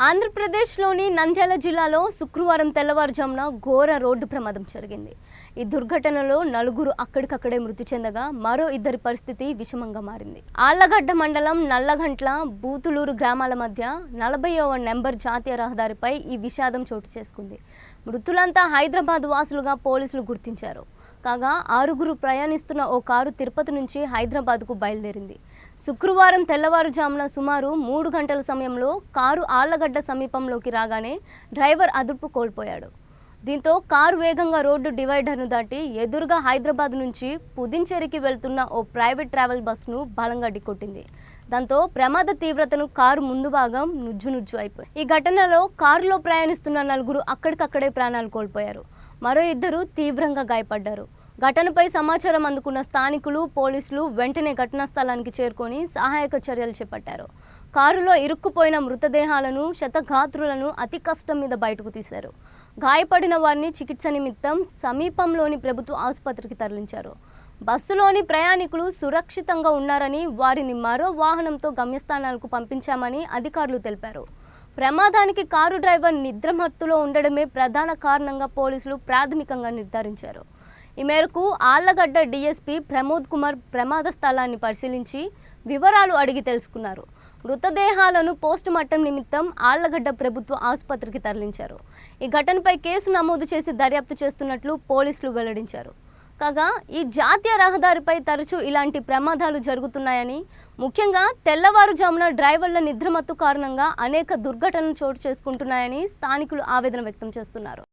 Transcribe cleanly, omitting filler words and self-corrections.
ఆంధ్రప్రదేశ్లోని నంద్యాల జిల్లాలో శుక్రవారం తెల్లవారుజామున ఘోర రోడ్డు ప్రమాదం జరిగింది. ఈ దుర్ఘటనలో నలుగురు అక్కడికక్కడే మృతి చెందగా మరో ఇద్దరి పరిస్థితి విషమంగా మారింది. ఆళ్లగడ్డ మండలం నల్లగంట్ల బూతులూరు గ్రామాల మధ్య 40వ నెంబర్ జాతీయ రహదారిపై ఈ విషాదం చోటు చేసుకుంది. మృతులంతా హైదరాబాద్ వాసులుగా పోలీసులు గుర్తించారు. కాగా 6గురు ప్రయాణిస్తున్న ఓ కారు తిరుపతి నుంచి హైదరాబాద్కు బయలుదేరింది. శుక్రవారం తెల్లవారుజామున సుమారు 3 గంటల సమయంలో కారు ఆళ్లగడ్డ సమీపంలోకి రాగానే డ్రైవర్ అదుపు కోల్పోయాడు. దీంతో కారు వేగంగా రోడ్డు డివైడర్ను దాటి ఎదురుగా హైదరాబాద్ నుంచి పుదించేరికి వెళ్తున్న ఓ ప్రైవేట్ ట్రావెల్ బస్సును బలంగా ఢీకొట్టింది. దాంతో ప్రమాద తీవ్రతను కారు ముందు భాగం నుజ్జు అయిపోయింది. ఈ ఘటనలో కారులో ప్రయాణిస్తున్న 4 అక్కడికక్కడే ప్రాణాలు కోల్పోయారు. మరో 2 తీవ్రంగా గాయపడ్డారు. ఘటనపై సమాచారం అందుకున్న స్థానికులు, పోలీసులు వెంటనే ఘటనా స్థలానికి చేరుకొని సహాయక చర్యలు చేపట్టారు. కారులో ఇరుక్కుపోయిన మృతదేహాలను, శతఘాతృలను అతి కష్టం మీద బయటకు తీశారు. గాయపడిన వారిని చికిత్స నిమిత్తం సమీపంలోని ప్రభుత్వ ఆసుపత్రికి తరలించారు. బస్సులోని ప్రయాణికులు సురక్షితంగా ఉన్నారని, వారిని మరో వాహనంతో గమ్యస్థానాలకు పంపించామని అధికారులు తెలిపారు. ప్రమాదానికి కారు డ్రైవర్ నిద్రమత్తులో ఉండడమే ప్రధాన కారణంగా పోలీసులు ప్రాథమికంగా నిర్ధారించారు. ఈ మేరకు ఆళ్లగడ్డ డీఎస్పీ ప్రమోద్ కుమార్ ప్రమాద స్థలాన్ని పరిశీలించి వివరాలు అడిగి తెలుసుకున్నారు. మృతదేహాలను పోస్టుమార్టం నిమిత్తం ఆళ్లగడ్డ ప్రభుత్వ ఆసుపత్రికి తరలించారు. ఈ ఘటనపై కేసు నమోదు చేసి దర్యాప్తు చేస్తున్నట్లు పోలీసులు వెల్లడించారు. కాగా ఈ జాతీయ రహదారిపై తరచూ ఇలాంటి ప్రమాదాలు జరుగుతున్నాయని, ముఖ్యంగా తెల్లవారుజామున డ్రైవర్ల నిద్రమత్తు కారణంగా అనేక దుర్ఘటనలు చోటు చేసుకుంటున్నాయని స్థానికులు ఆవేదన వ్యక్తం చేస్తున్నారు.